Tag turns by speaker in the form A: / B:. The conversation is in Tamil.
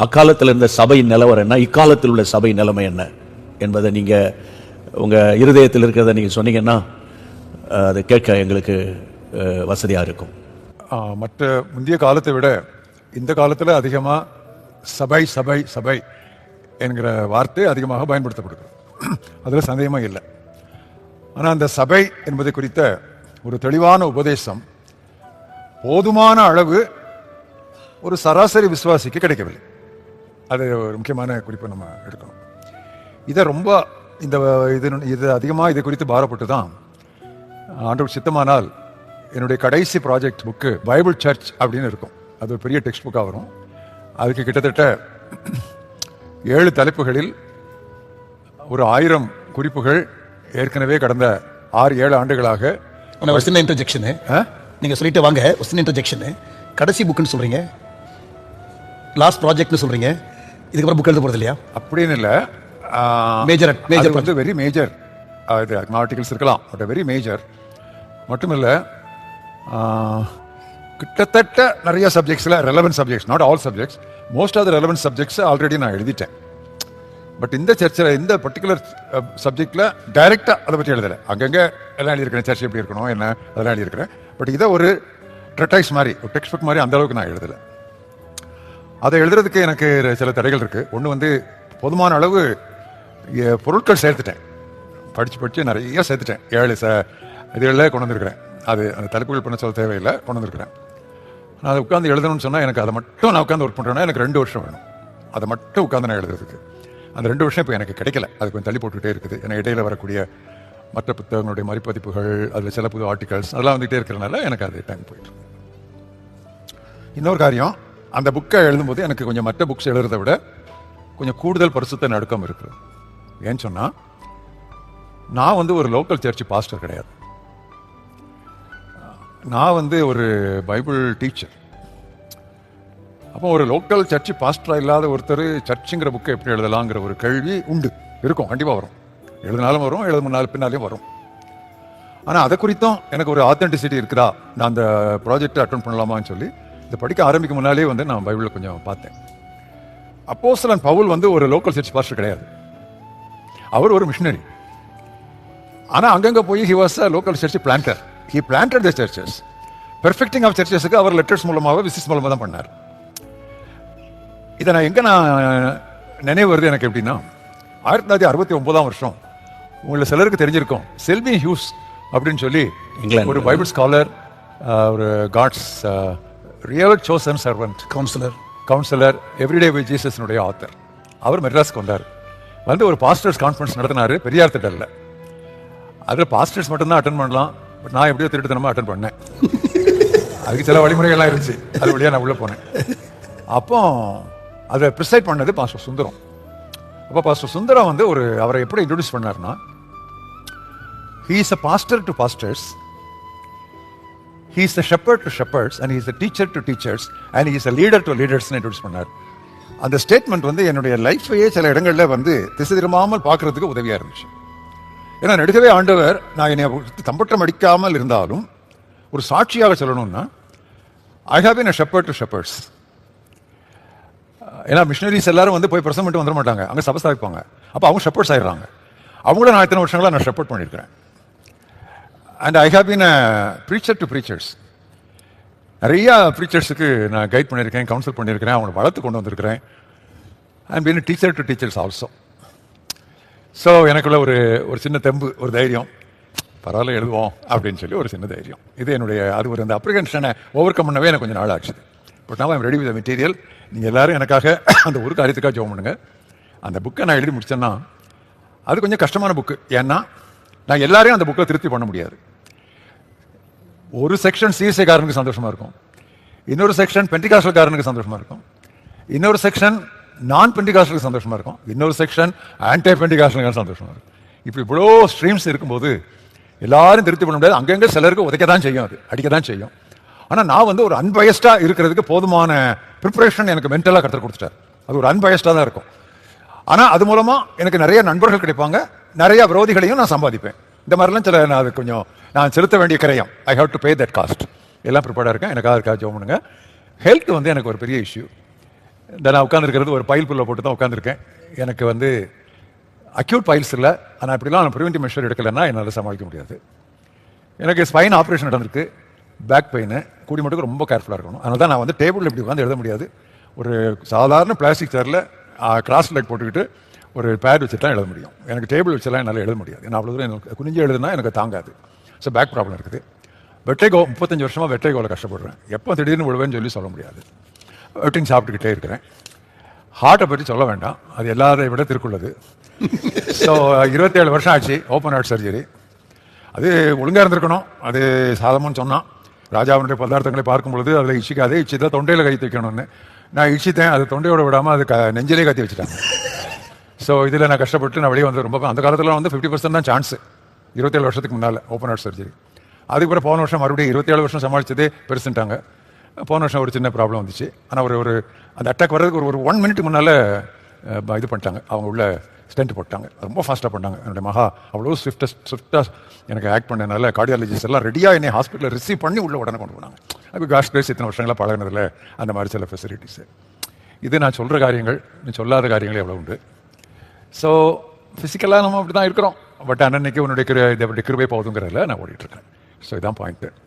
A: அக்காலத்தில் இருந்த சபையின் நிலவரம் என்ன, இக்காலத்தில் உள்ள சபை நிலைமை என்ன என்பதை நீங்கள் உங்கள் இருதயத்தில் இருக்கிறத நீங்கள் சொன்னீங்கன்னா அதை கேட்க எங்களுக்கு வசதியாக இருக்கும்.
B: மற்ற முந்தைய காலத்தை விட இந்த காலத்தில் அதிகமாக சபை சபை சபை என்கிற வார்த்தை அதிகமாக பயன்படுத்தப்படுகிறது. அதில் சந்தேகமாக இல்லை. ஆனால் அந்த சபை என்பது குறித்த ஒரு தெளிவான உபதேசம் போதுமான அளவு ஒரு சராசரி விசுவாசிக்கு கிடைக்கவில்லை. அது ஒரு முக்கியமான குறிப்பை நம்ம எடுக்கணும். இதை ரொம்ப இது அதிகமாக இது குறித்து பாரப்பட்டு தான் ஆண்டவர் சித்தமானால் என்னுடைய கடைசி ப்ராஜெக்ட் புக்கு பைபிள் சர்ச் அப்படின்னு இருக்கும். அது ஒரு பெரிய டெக்ஸ்ட் புக்காக வரும். அதுக்கு கிட்டத்தட்ட 7 தலைப்புகளில் ஒரு 1000 குறிப்புகள் ஏற்கனவே கடந்த 6-7 ஆண்டுகளாக.
C: இன்டர்ஜெக்ஷனு நீங்க சொல்லிட்டு வாங்க. இன்டர்ஜெக்ஷனு கடைசி புக்குன்னு சொல்றீங்க, லாஸ்ட் ப்ராஜெக்ட்னு சொல்றீங்க. இதுக்கப்புறம் புக் எழுத போறது இல்லையா? அப்படின்னு இல்லை. மேஜர் வந்து வெரி மேஜர் ஆர்டிகல்ஸ் இருக்கலாம், பட் வெரி மேஜர் மட்டும் இல்லை. கிட்டத்தட்ட நிறைய சப்ஜெக்ட்ஸில் relevant subjects, not all subjects, most of the relevant subjects already நான் எழுதிட்டேன். பட் இந்த சர்ச்சில் இந்த பர்டிகுலர் சப்ஜெக்டில் டைரெக்டாக அதை பற்றி எழுதலை. அங்கங்கே எல்லாம் எழுதியிருக்கிறேன், சர்ச் எப்படி இருக்கணும் என்ன அதெல்லாம் எழுதியிருக்கிறேன். பட் இதை ஒரு ட்ரெட்டைஸ் மாதிரி, ஒரு டெக்ஸ்ட் புக் மாதிரி அந்த அளவுக்கு நான் எழுதலை. அதை எழுதுறதுக்கு எனக்கு சில தடைகள் இருக்குது. ஒன்று வந்து போதுமான அளவு பொருட்கள் சேர்த்துட்டேன், படித்து நிறைய சேர்த்துட்டேன். 7 இதுகளில் கொண்டு வந்திருக்கிறேன். அது அந்த தலைப்புகள் பண்ண சொல்ல தேவையில்லை, கொண்டு வந்திருக்கிறேன். நான் அதை உட்காந்து எழுதணும்னு சொன்னால் எனக்கு அதை மட்டும் நான் உட்காந்து ஒர்க் பண்ணுறேன்னா எனக்கு 2 வருஷம் வேணும். அதை மட்டும் உட்காந்து நான் எழுதுறதுக்கு. அந்த 2 வருஷம் இப்போ எனக்கு கிடைக்கல. அது கொஞ்சம் தள்ளி போட்டுக்கிட்டே இருக்குது. ஏன்னா இடையில வரக்கூடிய மற்ற புத்தகங்களுடைய மறுபதிப்புகள், அதில் சில புது ஆர்டிகல்ஸ் அதெல்லாம் வந்துகிட்டே இருக்கிறனால எனக்கு அது டைம் போயிட்டு. இன்னொரு காரியம், அந்த புக்கை எழுதும்போது எனக்கு கொஞ்சம் மற்ற புக்ஸ் எழுதுறதை விட கொஞ்சம் கூடுதல் பரிசுத்த நடுக்கம் இருக்குது. ஏன்னு சொன்னால், நான் வந்து ஒரு லோக்கல் சர்ச் பாஸ்டர் கிடையாது. நான் வந்து ஒரு பைபிள் டீச்சர். அப்போ ஒரு லோக்கல் சர்ச் பாஸ்டராக இல்லாத ஒருத்தர் சர்ச்சுங்கிற புக்கை எப்படி எழுதலாங்கிற ஒரு கேள்வி உண்டு, இருக்கும், கண்டிப்பாக வரும். எழுதினாலும் வரும், எழுதுனாலும் பின்னாலையும் வரும். ஆனால் அதை குறித்தும் எனக்கு ஒரு ஆத்தென்டிசிட்டி இருக்குதா, நான் அந்த ப்ராஜெக்டை அட்டெண்ட் பண்ணலாமான்னு சொல்லி இதை படிக்க ஆரம்பிக்கும் முன்னாலே வந்து நான் பைபிளை கொஞ்சம் பார்த்தேன். அப்போஸ்தலன் பவுல் வந்து ஒரு லோக்கல் சர்ச் பாஸ்டர் கிடையாது, அவர் ஒரு மிஷனரி. ஆனால் அங்கங்கே போய் he was a local church planter. He planted the churches. Perfecting of சர்ச்சஸுக்கு அவர் லெட்டர்ஸ் மூலமாக விசிட்ஸ் மூலமாக தான் பண்ணார். இதை நான் எங்கே நான் நினைவு வருது எனக்கு எப்படின்னா, 1969ஆம் வருஷம் உங்களை சிலருக்கு தெரிஞ்சிருக்கும், செல்வி ஹியூஸ் அப்படின்னு சொல்லி ஒரு பைபிள் ஸ்காலர், ஒரு God's real chosen servant, counsellor, everyday with ஜீசஸ்னுடைய ஆத்தர். அவர் மெட்ராஸ்க்கு வந்தார். வந்து ஒரு பாஸ்டர்ஸ் கான்ஃபரன்ஸ் நடத்தினார் பெரியார் திடலில். அதில் பாஸ்டர்ஸ் மட்டும்தான் அட்டன் பண்ணலாம். பட் நான் எப்படியோ திருட்டுத்தனமாக அட்டன் பண்ணேன். அதுக்கு சில வழிமுறைகள்லாம் இருந்துச்சு, அது வழியாக நான் உள்ளே போனேன். அப்போ அதை ப்ரிசைட் பண்ணது பாஸ்டர் சுந்தரம். அப்போ பாஸ்டர் சுந்தரம் வந்து அவரை எப்படி இன்ட்ரோடியூஸ் பண்ணார்னா, he is a pastor to pastors, he is a shepherd to shepherds, and he is a teacher to teachers, and he is a leader to leaders introduce பண்ணார். அந்த ஸ்டேட்மெண்ட் வந்து என்னுடைய லைஃபையே சில இடங்களில் வந்து திசை திரும்பாமல் பார்க்கறதுக்கு உதவியாக இருந்துச்சு. ஏன்னா நெடுகவே ஆண்டவர் நான் என்னை தம்பட்டம் அடிக்காமல் இருந்தாலும் ஒரு சாட்சியாக சொல்லணும்னா, I have been a shepherd to shepherds. ஏன்னா மிஷனரிஸ் எல்லாரும் வந்து போய் பிரசங்கம் பண்ணிட்டு வந்துட மாட்டாங்க, அங்கே சபை ஸ்தாபிப்பாங்க. அப்போ அவங்க ஷெப்பர்ட்ஸ் ஆயிடுறாங்க. அவங்கள நான் இத்தனை வருஷங்களாக நான் ஷெப்பர்ட் பண்ணியிருக்கிறேன். And I have been a preacher to preachers. நிறையா ப்ரீச்சர்ஸுக்கு நான் கைட் பண்ணியிருக்கேன், கவுன்சில் பண்ணியிருக்கிறேன், அவங்களை வளர்த்து கொண்டு வந்திருக்கிறேன். I been teacher to teachers also. So எனக்குள்ள ஒரு சின்ன தெம்பு, ஒரு தைரியம், பரவாயில்ல எழுதுவோம் அப்படின்னு சொல்லி ஒரு சின்ன தைரியம். இது என்னுடைய அது அந்த அப்ரிகன்ஷனை ஓவர் கம் பண்ணவே எனக்கு கொஞ்சம் நாள் ஆச்சு. பட் நான் ஐம் ரெடி வித் மெட்டீரியல். நீங்கள் எல்லோரும் எனக்காக அந்த ஒரு காரியத்துக்காக ஜெபம் பண்ணுங்க. அந்த புக்கை நான் எழுதி முடிச்சேன்னா அது கொஞ்சம் கஷ்டமான புக்கு. ஏன்னா நான் எல்லாரையும் அந்த புக்கில் திருப்தி பண்ண முடியாது. ஒரு செக்ஷன் சிஎஸ்ஐக்காரனுக்கு சந்தோஷமாக இருக்கும், இன்னொரு செக்ஷன் பெண்டிகாஸ்டல்காரனுக்கு சந்தோஷமாக இருக்கும், இன்னொரு செக்ஷன் நான் பெண்டிகாஸ்டலுக்கு சந்தோஷமாக இருக்கும், இன்னொரு செக்ஷன் ஆன்டை பெண்டிகாஸ்டலுக்கு சந்தோஷமாக இருக்கும். இப்போ இவ்வளோ ஸ்ட்ரீம்ஸ் இருக்கும்போது எல்லாரும் திருப்தி பண்ண முடியாது. அங்கங்கே சிலருக்கு உதைக்க தான் செய்யும், அது அடிக்க தான் செய்யும். ஆனால் நான் வந்து ஒரு அன்பயஸ்டாக இருக்கிறதுக்கு போதுமான ப்ரிப்பரேஷன் எனக்கு மென்டலாக கற்றுக் கொடுத்துட்டார். அது ஒரு அன்பயஸ்டாக தான் இருக்கும். ஆனால் அது மூலமாக எனக்கு நிறைய நண்பர்கள் கிடைப்பாங்க, நிறைய விரோதிகளையும் நான் சம்பாதிப்பேன். இந்த மாதிரிலாம் சில நான் அது கொஞ்சம் நான் செலுத்த வேண்டிய கிரயம். I have to pay that cost. எல்லாம் ப்ரிப்பேர்டாக இருக்கேன். எனக்காக ஜெபம் பண்ணுங்க. ஹெல்த் வந்து எனக்கு ஒரு பெரிய இஷ்யூ.
B: நான் உட்காந்துருக்கிறது ஒரு பைல் புல்ல போட்டு தான் உட்காந்துருக்கேன். எனக்கு வந்து அக்யூட் பைல்ஸ் இல்லை, ஆனால் இப்படிலாம் நான் ப்ரிவென்டிவ் மெஷர் எடுக்கலைன்னா என்னால் சமாளிக்க முடியாது. எனக்கு ஸ்பைன் ஆப்ரேஷன் நடந்திருக்கு, பேக் பெயின், கூடி மட்டும் ரொம்ப கேர்ஃபுல்லாக இருக்கணும். அதனால தான் நான் வந்து டேபிளில் இப்படி உட்காந்து எழுத முடியாது. ஒரு சாதாரண பிளாஸ்டிக் சேரில் கிராஸ் லெக் போட்டுக்கிட்டு ஒரு பேட் வச்சு தான் எழுத முடியும். எனக்கு டேபிள் வச்செல்லாம் என்னால் எழுத முடியாது. ஏன்னா அவ்வளோ தூரம் எனக்கு குனிஞ்சு எழுதுனா எனக்கு தாங்காது. ஸோ பேக் ப்ராப்ளம் இருக்குது. வெட்டைகோ 35 வருஷமாக வெட்டைகோவில் கஷ்டப்படுறேன். எப்போ திடீர்னு விழுவேன்னு சொல்லி சொல்ல முடியாது. வெட்டிங் சாப்பிட்டுக்கிட்டே இருக்கிறேன். ஹார்ட்டை பற்றி சொல்ல வேண்டாம், அது எல்லாரை விட திருக்குள்ளது. ஸோ 27 வருஷம் ஆச்சு ஓப்பன் ஹார்ட் சர்ஜரி. அது ஒழுங்காக இருந்திருக்கணும். அது சாதமானு சொன்னான். ராஜாவினுடைய பதார்த்தங்களை பார்க்கும் பொழுது அதில் இச்சிக்காதே, இச்சிதான் தொண்டையில் கை வைக்கணும்னு. நான் இச்சித்தேன், அது தொண்டையோட விடாமல் அது நெஞ்சிலே கத்தி வச்சுட்டாங்க. ஸோ இதில் நான் கஷ்டப்பட்டு நான் வெளியே வந்து ரொம்ப அந்த காலத்தில் வந்து 50% தான் சான்ஸு 27 வருஷத்துக்கு முன்னால் ஓப்பன் ஹார்ட் சர்ஜரி. அதுக்கப்புறம் போன வருஷம் மறுபடியும் 27 வருஷம் சமாளிச்சதே பெருசுட்டாங்க. போன வருஷம் ஒரு சின்ன ப்ராப்ளம் வந்துச்சு. ஆனால் ஒரு அந்த அட்டாக் வர்றதுக்கு ஒரு 1 மினிட் முன்னால் இது பண்ணிட்டாங்க. அவங்க உள்ள ஸ்டென்ட் போட்டாங்க. ரொம்ப ஃபாஸ்ட்டாக பண்ணாங்க. என்னுடைய மகா அவ்வளோ ஸ்விஃப்டாக எனக்கு ஆக்ட் பண்ணனால கார்டியாலஜிஸ்ட் எல்லாம் ரெடியாக என்னை ஹாஸ்பிட்டலில் ரிசீவ் பண்ணி உள்ள உடனே கொண்டு போனாங்க. அது காஷ் கிரேஸ் இத்தனை வருஷங்களாக பழகினதில் அந்த மாதிரி சில ஃபெசிலிட்டிஸு. இது நான் சொல்கிற காரியங்கள், நீ சொல்லாத காரியங்களே எவ்வளோ உண்டு. ஸோ ஃபிசிக்கலாக நம்ம அப்படி தான் இருக்கிறோம். பட் அன்னைக்கு உன்னுடைய கிருபை போதுங்கிறதுல நான் ஓடிட்டுருக்கேன். ஸோ இதான் பாயிண்ட்டு.